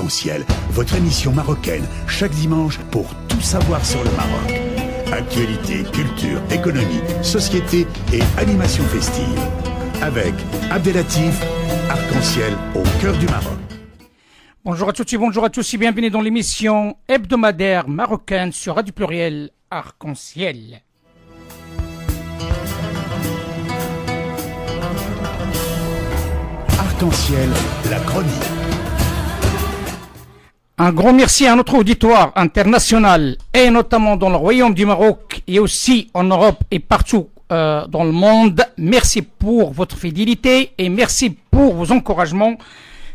Arc-en-Ciel, votre émission marocaine, chaque dimanche pour tout savoir sur le Maroc. Actualité, culture, économie, société et animation festive. Avec Abdelatif, Arc-en-Ciel au cœur du Maroc. Bonjour à tous et bienvenue dans l'émission hebdomadaire marocaine sur Radio Pluriel Arc-en-Ciel. Arc-en-Ciel, la chronique. Un grand merci à notre auditoire international et notamment dans le Royaume du Maroc et aussi en Europe et partout dans le monde. Merci pour votre fidélité et merci pour vos encouragements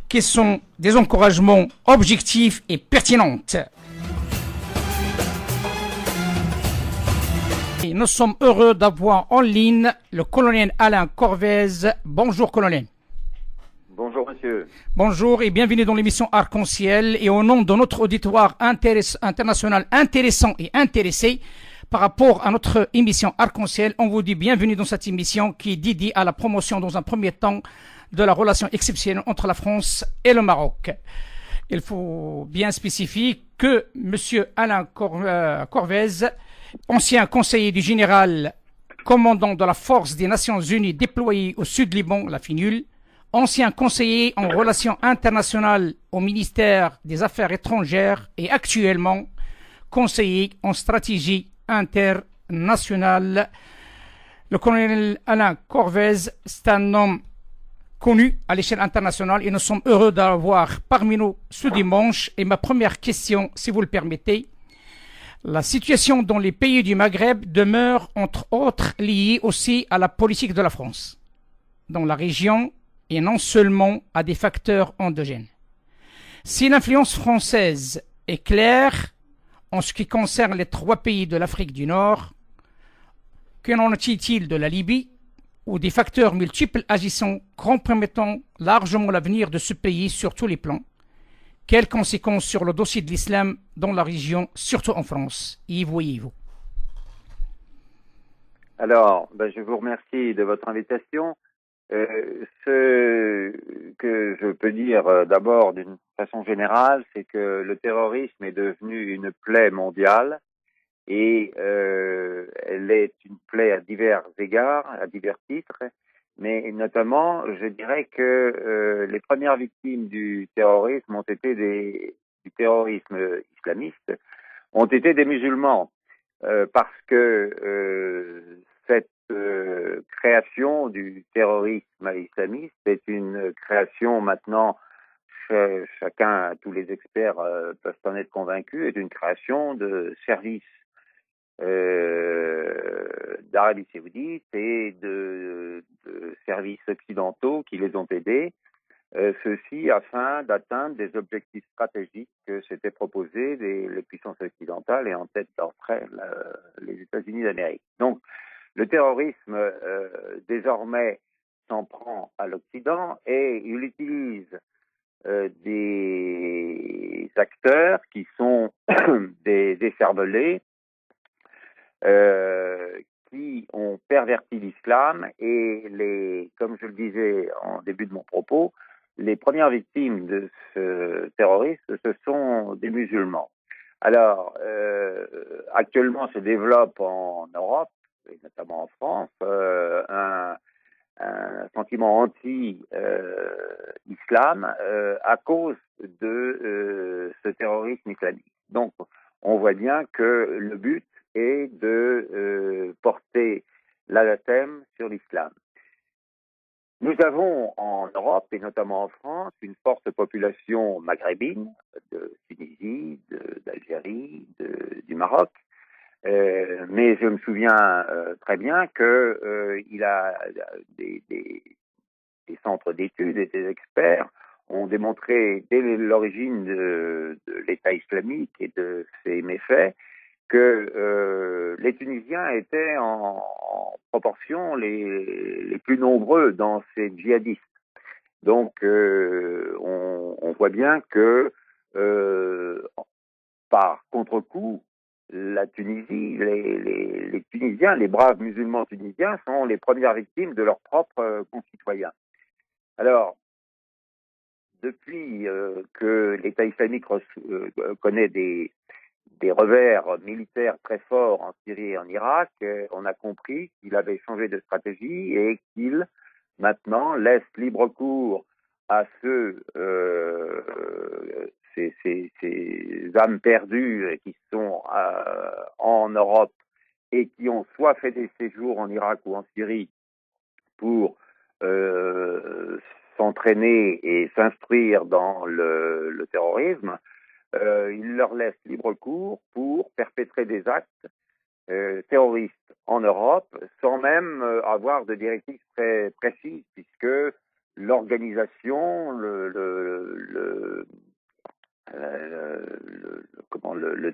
qui sont des encouragements objectifs et pertinents. Et nous sommes heureux d'avoir en ligne le colonel Alain Corvez. Bonjour colonel. Bonjour monsieur. Bonjour et bienvenue dans l'émission Arc-en-Ciel. Et au nom de notre auditoire international intéressant et intéressé par rapport à notre émission Arc-en-Ciel, on vous dit bienvenue dans cette émission qui est dédiée à la promotion dans un premier temps de la relation exceptionnelle entre la France et le Maroc. Il faut bien spécifier que monsieur Alain Corvez, ancien conseiller du général commandant de la force des Nations Unies déployée au sud Liban, la FINUL, ancien conseiller en relations internationales au ministère des Affaires étrangères et actuellement conseiller en stratégie internationale. Le colonel Alain Corvez, c'est un homme connu à l'échelle internationale et nous sommes heureux d'avoir parmi nous ce dimanche. Et ma première question, si vous le permettez, la situation dans les pays du Maghreb demeure entre autres liée aussi à la politique de la France dans la région et non seulement à des facteurs endogènes. Si l'influence française est claire en ce qui concerne les trois pays de l'Afrique du Nord, qu'en est-il de la Libye, où des facteurs multiples agissant compromettant largement l'avenir de ce pays sur tous les plans? Quelles conséquences sur le dossier de l'islam dans la région, surtout en France? Y voyez-vous? Alors, je vous remercie de votre invitation. Ce que je peux dire d'abord d'une façon générale, c'est que le terrorisme est devenu une plaie mondiale et elle est une plaie à divers égards, à divers titres, mais notamment, je dirais que les premières victimes du terrorisme du terrorisme islamiste ont été des musulmans, parce que cette création du terrorisme islamiste est une création maintenant, tous les experts peuvent en être convaincus, est une création de services d'Arabie Saoudite et de services occidentaux qui les ont aidés, ceci afin d'atteindre des objectifs stratégiques que s'étaient proposés les puissances occidentales et en tête d'entre elles les États-Unis d'Amérique. Donc, le terrorisme, désormais, s'en prend à l'Occident et il utilise des acteurs qui sont des cervelés qui ont perverti l'islam et comme je le disais en début de mon propos, les premières victimes de ce terrorisme, ce sont des musulmans. Alors, actuellement se développe en Europe, et notamment en France, un sentiment anti-islam à cause de ce terrorisme islamique. Donc, on voit bien que le but est de porter l'anathème sur l'islam. Nous avons en Europe, et notamment en France, une forte population maghrébine, de Tunisie, d'Algérie, du Maroc, mais je me souviens très bien que il a des centres d'études et des experts ont démontré dès l'origine de l'État islamique et de ses méfaits que les Tunisiens étaient en proportion les plus nombreux dans ces djihadistes. Donc on voit bien que par contre-coup, la Tunisie, les Tunisiens, les braves musulmans tunisiens sont les premières victimes de leurs propres concitoyens. Alors, depuis que l'État islamique connaît des revers militaires très forts en Syrie et en Irak, on a compris qu'il avait changé de stratégie et qu'il maintenant laisse libre cours à ces âmes perdues qui sont en Europe et qui ont soit fait des séjours en Irak ou en Syrie pour s'entraîner et s'instruire dans le terrorisme. Il leur laisse libre cours pour perpétrer des actes terroristes en Europe sans même avoir de directives très précises, puisque l'organisation, le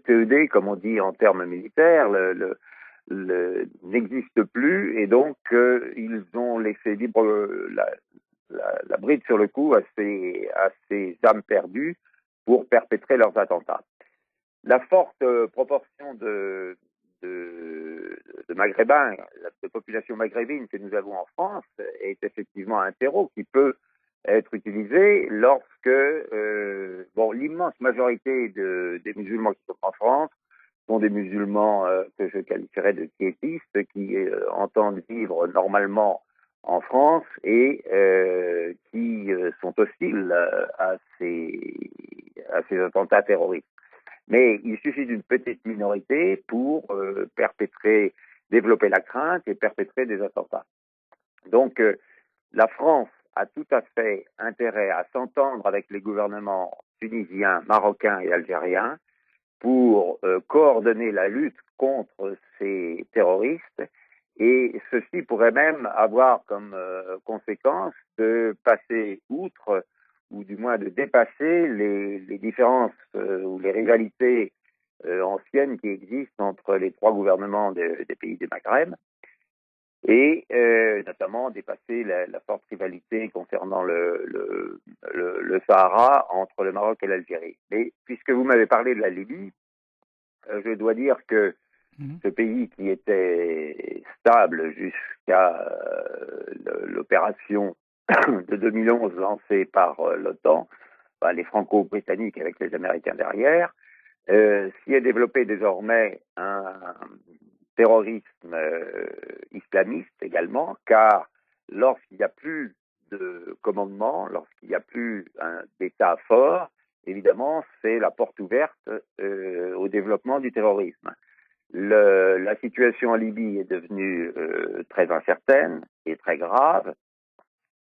TED, comme on dit en termes militaires, n'existe plus, et donc ils ont laissé libre la bride sur le cou à ces âmes perdues pour perpétrer leurs attentats. La forte proportion de maghrébins, de population maghrébine que nous avons en France est effectivement un terreau qui peut être utilisé lorsque l'immense majorité des musulmans qui sont en France sont des musulmans que je qualifierais de quiétistes, qui entendent vivre normalement en France et qui sont hostiles à ces attentats terroristes. Mais il suffit d'une petite minorité pour développer la crainte et perpétrer des attentats. Donc la France a tout à fait intérêt à s'entendre avec les gouvernements tunisiens, marocains et algériens pour coordonner la lutte contre ces terroristes, et ceci pourrait même avoir comme conséquence de passer outre, ou du moins de dépasser les différences ou les rivalités anciennes qui existent entre les trois gouvernements des pays du Maghreb, et notamment dépasser la forte rivalité concernant le Sahara entre le Maroc et l'Algérie. Mais puisque vous m'avez parlé de la Libye, je dois dire que ce pays qui était stable jusqu'à l'opération de 2011 lancée par l'OTAN, les Franco-Britanniques avec les Américains derrière, s'y est développé désormais un terrorisme islamiste également, car lorsqu'il n'y a plus de commandement, lorsqu'il n'y a plus d'État fort, évidemment, c'est la porte ouverte au développement du terrorisme. La situation en Libye est devenue très incertaine et très grave,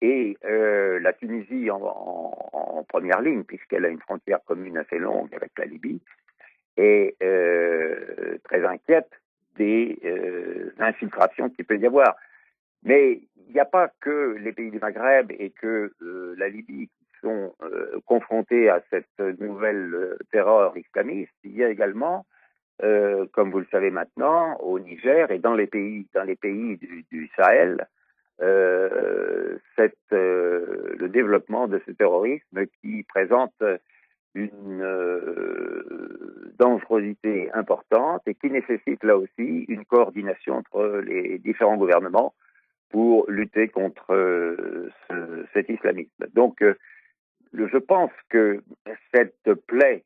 et la Tunisie en première ligne, puisqu'elle a une frontière commune assez longue avec la Libye, est très inquiète des infiltrations qu'il peut y avoir. Mais il n'y a pas que les pays du Maghreb et que la Libye qui sont confrontés à cette nouvelle terreur islamiste. Il y a également, comme vous le savez maintenant, au Niger et dans les pays du Sahel, le développement de ce terrorisme qui présente une dangerosité importante et qui nécessite là aussi une coordination entre les différents gouvernements pour lutter contre cet islamisme. Donc, je pense que cette plaie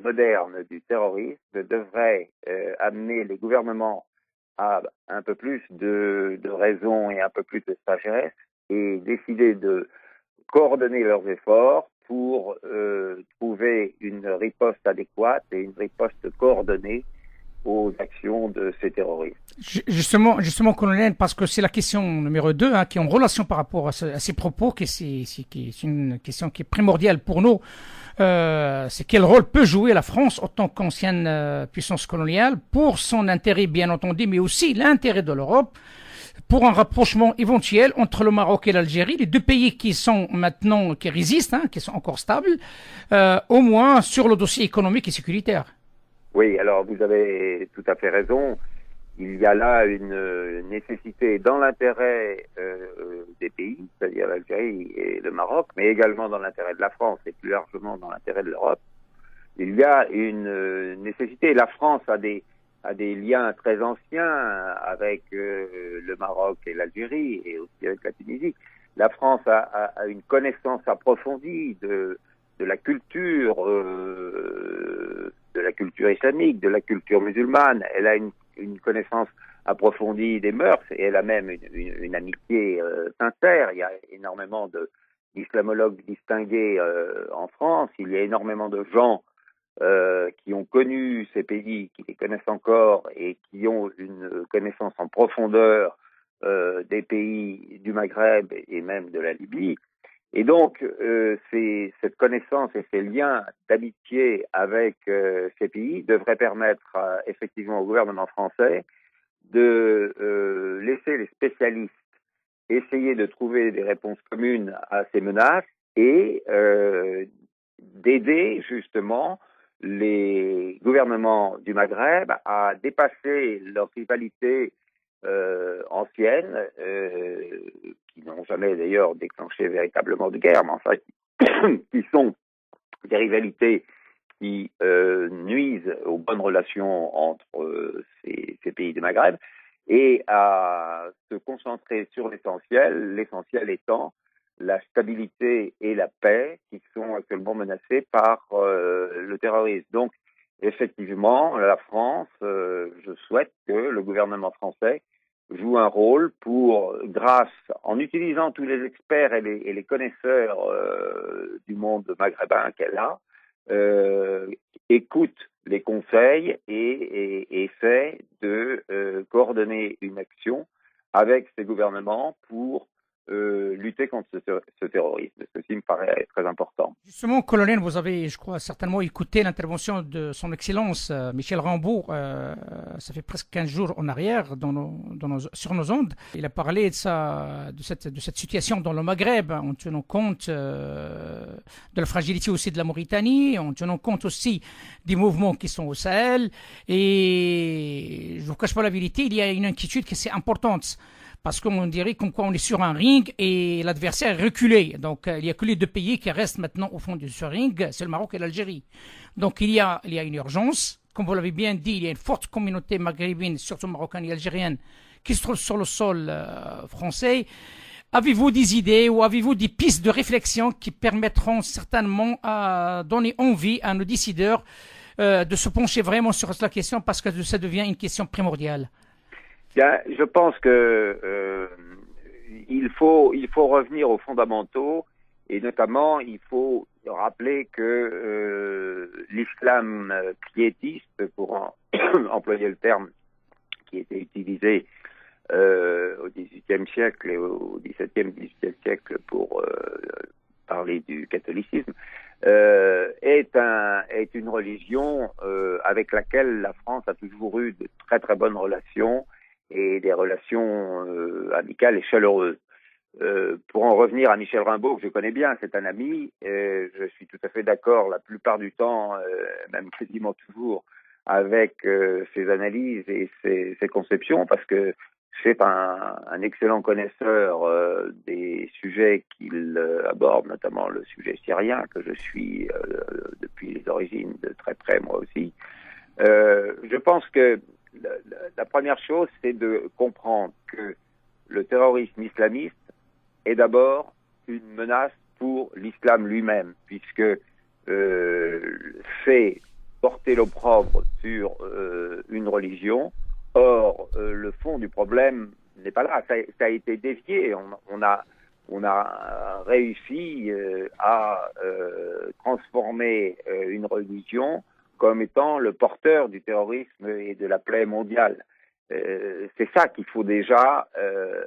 moderne du terrorisme devrait amener les gouvernements à un peu plus de raison et un peu plus de sagesse et décider de coordonner leurs efforts pour trouver une riposte adéquate et une riposte coordonnée aux actions de ces terroristes. Justement, colonel, parce que c'est la question numéro 2 qui est en relation par rapport à ces propos, qui est une question qui est primordiale pour nous. C'est quel rôle peut jouer la France en tant qu'ancienne puissance coloniale pour son intérêt, bien entendu, mais aussi l'intérêt de l'Europe, pour un rapprochement éventuel entre le Maroc et l'Algérie, les deux pays qui sont maintenant, qui résistent, qui sont encore stables, au moins sur le dossier économique et sécuritaire. Oui, alors vous avez tout à fait raison. Il y a là une nécessité dans l'intérêt des pays, c'est-à-dire l'Algérie et le Maroc, mais également dans l'intérêt de la France et plus largement dans l'intérêt de l'Europe. Il y a une nécessité. La France a des liens très anciens avec le Maroc et l'Algérie et aussi avec la Tunisie. La France a une connaissance approfondie de la culture islamique, de la culture musulmane. Elle a une connaissance approfondie des mœurs et elle a même une amitié sincère. Il y a énormément d'islamologues distingués en France. Il y a énormément de gens qui ont connu ces pays, qui les connaissent encore et qui ont une connaissance en profondeur des pays du Maghreb et même de la Libye. Et donc, cette connaissance et ces liens d'amitié avec ces pays devraient permettre effectivement au gouvernement français de laisser les spécialistes essayer de trouver des réponses communes à ces menaces et d'aider justement les gouvernements du Maghreb à dépasser leur rivalité anciennes, qui n'ont jamais d'ailleurs déclenché véritablement de guerre, mais enfin qui sont des rivalités qui nuisent aux bonnes relations entre ces pays du Maghreb, et à se concentrer sur l'essentiel étant la stabilité et la paix qui sont actuellement menacées par le terrorisme. Donc, effectivement, la France, je souhaite que le gouvernement français joue un rôle en utilisant tous les experts et les connaisseurs du monde maghrébin qu'elle a, écoute les conseils et essaie de coordonner une action avec ces gouvernements pour lutter contre ce terrorisme. Ceci me paraît très important. Justement, colonel, vous avez, je crois, certainement écouté l'intervention de son Excellence Michel Rambourg, ça fait presque 15 jours en arrière, sur nos ondes. Il a parlé de cette situation dans le Maghreb, en tenant compte de la fragilité aussi de la Mauritanie, en tenant compte aussi des mouvements qui sont au Sahel. Et je ne vous cache pas la vérité, il y a une inquiétude qui est importante. Parce qu'on dirait comme quoi on est sur un ring et l'adversaire est reculé. Donc il n'y a que les deux pays qui restent maintenant au fond de ce ring, c'est le Maroc et l'Algérie. Donc il y a une urgence. Comme vous l'avez bien dit, il y a une forte communauté maghrébine, surtout marocaine et algérienne, qui se trouve sur le sol français. Avez-vous des idées ou avez-vous des pistes de réflexion qui permettront certainement à donner envie à nos décideurs de se pencher vraiment sur la question parce que ça devient une question primordiale? Bien, je pense que il faut revenir aux fondamentaux et notamment il faut rappeler que l'islam piétiste, pour employer le terme qui était utilisé au XVIIIe siècle et au XVIIe, XVIIIe siècle pour parler du catholicisme, est une religion avec laquelle la France a toujours eu de très très bonnes relations et des relations amicales et chaleureuses. Pour en revenir à Michel Rimbaud, que je connais bien, c'est un ami, je suis tout à fait d'accord la plupart du temps, même quasiment toujours, avec ses analyses et ses conceptions, parce que c'est un excellent connaisseur des sujets qu'il aborde, notamment le sujet syrien, que je suis depuis les origines de très près, moi aussi. Je pense que la première chose, c'est de comprendre que le terrorisme islamiste est d'abord une menace pour l'islam lui-même, puisque c'est porter l'opprobre sur une religion. Or, le fond du problème n'est pas là. Ça a été dévié. On a réussi à transformer une religion comme étant le porteur du terrorisme et de la plaie mondiale. C'est ça qu'il faut déjà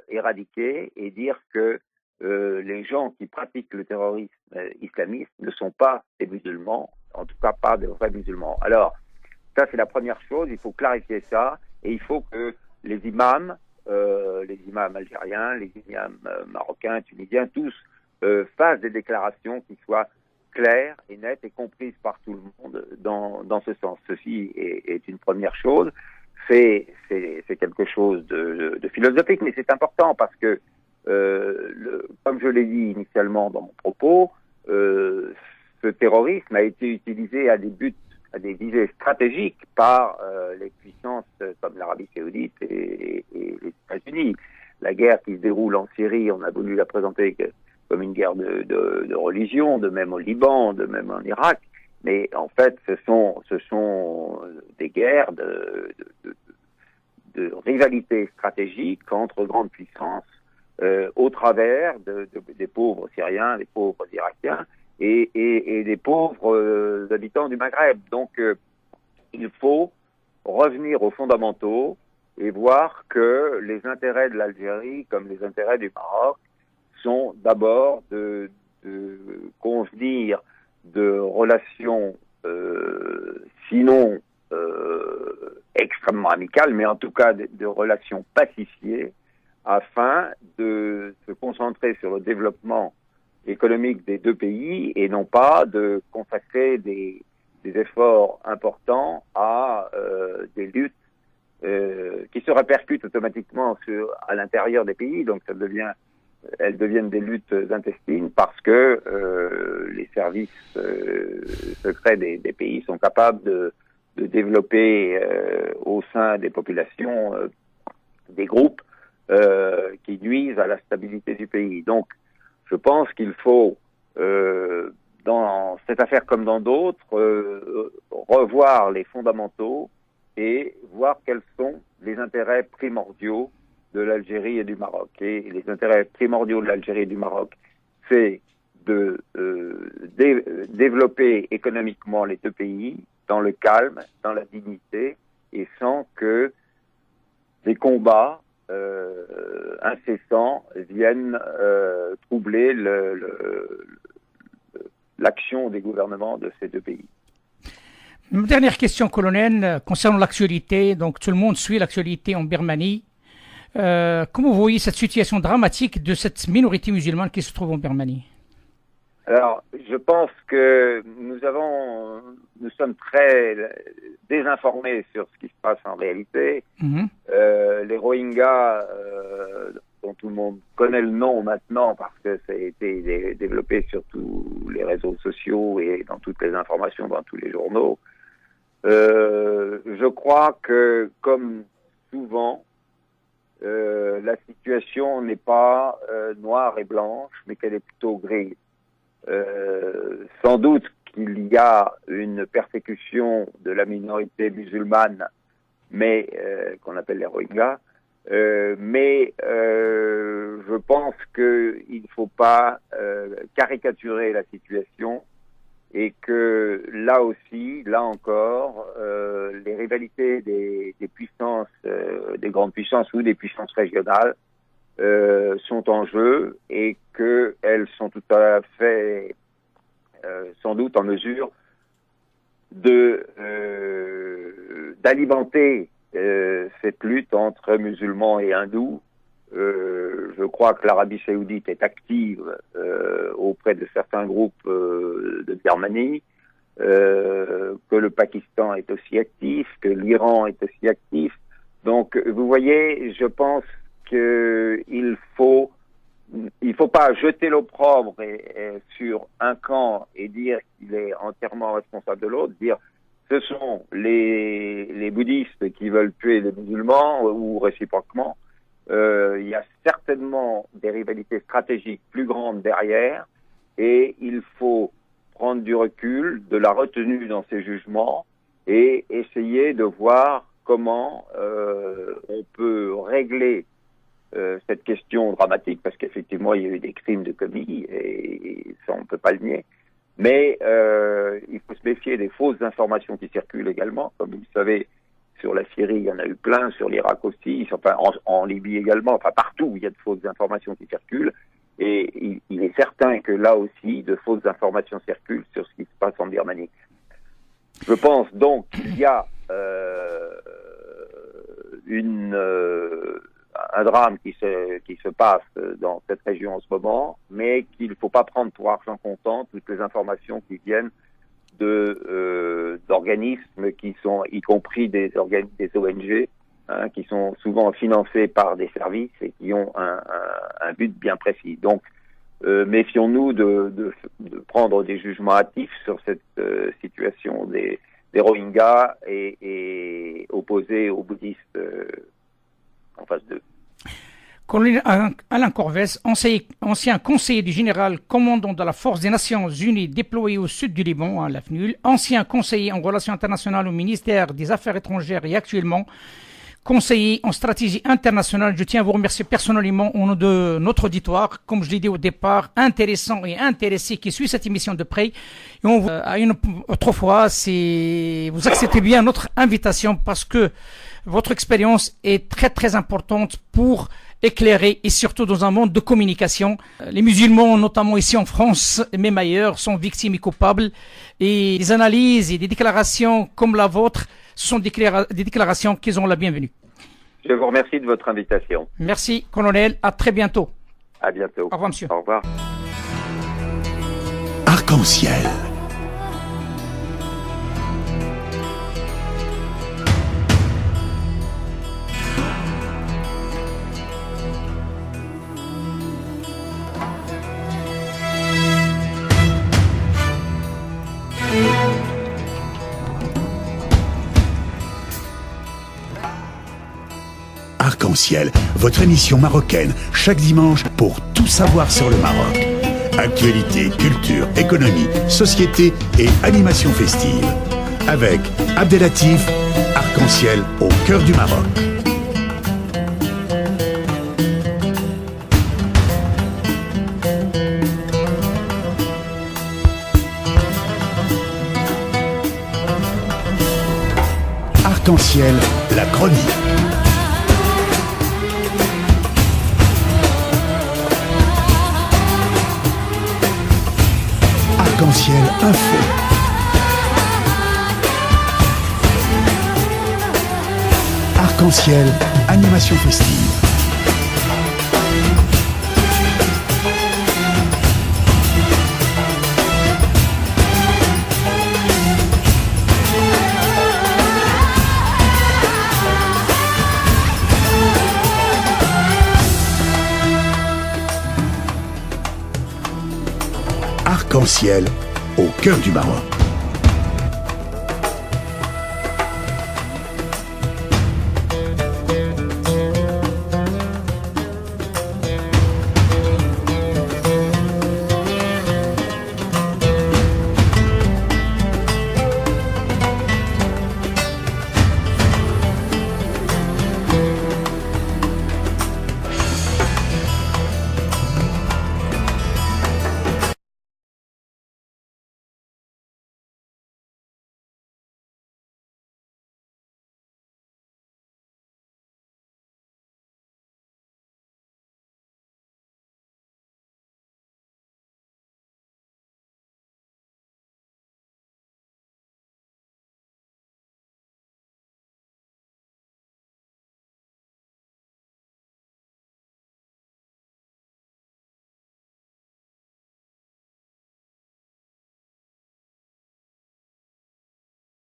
éradiquer et dire que les gens qui pratiquent le terrorisme islamiste ne sont pas des musulmans, en tout cas pas de vrais musulmans. Alors, ça c'est la première chose, il faut clarifier ça, et il faut que les imams algériens, les imams marocains, tunisiens, tous fassent des déclarations qui soient claires et nettes et comprises par tout le monde dans ce sens. Ceci est une première chose. C'est quelque chose de philosophique, mais c'est important parce que, comme je l'ai dit initialement dans mon propos, ce terrorisme a été utilisé à des visées stratégiques par les puissances comme l'Arabie Saoudite et les États-Unis. la guerre qui se déroule en Syrie, on a voulu la présenter comme une guerre de religion, de même au Liban, de même en Irak. Mais en fait, ce sont des guerres de rivalité stratégique entre grandes puissances au travers des pauvres Syriens, des pauvres Irakiens et des pauvres habitants du Maghreb. Donc, il faut revenir aux fondamentaux et voir que les intérêts de l'Algérie, comme les intérêts du Maroc, sont d'abord de convenir de relations, sinon extrêmement amicales, mais en tout cas de relations pacifiées, afin de se concentrer sur le développement économique des deux pays et non pas de consacrer des efforts importants à des luttes qui se répercutent automatiquement à l'intérieur des pays. Donc elles deviennent des luttes intestines parce que les services secrets des pays sont capables de développer au sein des populations des groupes qui nuisent à la stabilité du pays. Donc, je pense qu'il faut, dans cette affaire comme dans d'autres, revoir les fondamentaux et voir quels sont les intérêts primordiaux de l'Algérie et du Maroc. Et les intérêts primordiaux de l'Algérie et du Maroc, c'est de développer économiquement les deux pays dans le calme, dans la dignité, et sans que des combats incessants viennent troubler l'action des gouvernements de ces deux pays. Une dernière question, colonel, concernant l'actualité. Donc, tout le monde suit l'actualité en Birmanie. Comment vous voyez cette situation dramatique de cette minorité musulmane qui se trouve en Birmanie? Alors, je pense que nous sommes très désinformés sur ce qui se passe en réalité. Les Rohingyas, dont tout le monde connaît le nom maintenant parce que ça a été développé sur tous les réseaux sociaux et dans toutes les informations, dans tous les journaux, je crois que, comme souvent, la situation n'est pas noire et blanche, mais qu'elle est plutôt grise. Sans doute qu'il y a une persécution de la minorité musulmane, mais qu'on appelle les Rohingyas, mais je pense qu'il ne faut pas caricaturer la situation et que là aussi, là encore, les rivalités des puissances, des grandes puissances ou des puissances régionales sont en jeu et qu'elles sont tout à fait sans doute en mesure d'alimenter cette lutte entre musulmans et hindous. Je crois que l'Arabie saoudite est active auprès de certains groupes de Birmanie, que le Pakistan est aussi actif, que l'Iran est aussi actif. Donc, vous voyez, je pense qu'il faut pas jeter l'opprobre sur un camp et dire qu'il est entièrement responsable de l'autre, dire ce sont les bouddhistes qui veulent tuer les musulmans ou réciproquement. Il y a certainement des rivalités stratégiques plus grandes derrière et il faut prendre du recul, de la retenue dans ces jugements et essayer de voir comment on peut régler cette question dramatique, parce qu'effectivement il y a eu des crimes de commis et ça on ne peut pas le nier, mais il faut se méfier des fausses informations qui circulent également, comme vous le savez. Sur la Syrie, il y en a eu plein, sur l'Irak aussi, enfin en Libye également, enfin partout il y a de fausses informations qui circulent, et il est certain que là aussi de fausses informations circulent sur ce qui se passe en Birmanie. Je pense donc qu'il y a un drame qui se passe dans cette région en ce moment, mais qu'il ne faut pas prendre pour argent comptant toutes les informations qui viennent d'organismes qui sont, y compris des ONG, hein, qui sont souvent financés par des services et qui ont un but bien précis. Donc, méfions-nous de prendre des jugements hâtifs sur cette situation des Rohingyas et opposés aux bouddhistes en face d'eux. Colonel Alain Corvès, ancien conseiller du général commandant de la Force des Nations Unies déployée au sud du Liban, à l'AFNUL, ancien conseiller en relations internationales au ministère des Affaires étrangères et actuellement conseiller en stratégie internationale. Je tiens à vous remercier personnellement au nom de notre auditoire, comme je l'ai dit au départ, intéressant et intéressé qui suit cette émission de près. Et on à une autre fois, vous acceptez bien notre invitation parce que votre expérience est très très importante pour éclairé et surtout dans un monde de communication. Les musulmans, notamment ici en France, même ailleurs, sont victimes et coupables. Et des analyses et des déclarations comme la vôtre, ce sont des déclarations qui ont la bienvenue. Je vous remercie de votre invitation. Merci, colonel. À très bientôt. À bientôt. Au revoir, monsieur. Au revoir. Arc-en-ciel. Arc-en-ciel, votre émission marocaine, chaque dimanche pour tout savoir sur le Maroc. Actualité, culture, économie, société et animation festive. Avec Abdelatif, Arc-en-ciel au cœur du Maroc. Arc-en-ciel, la chronique. Arc-en-ciel info. Arc-en-ciel animation festive. Arc-en-ciel au cœur du Maroc.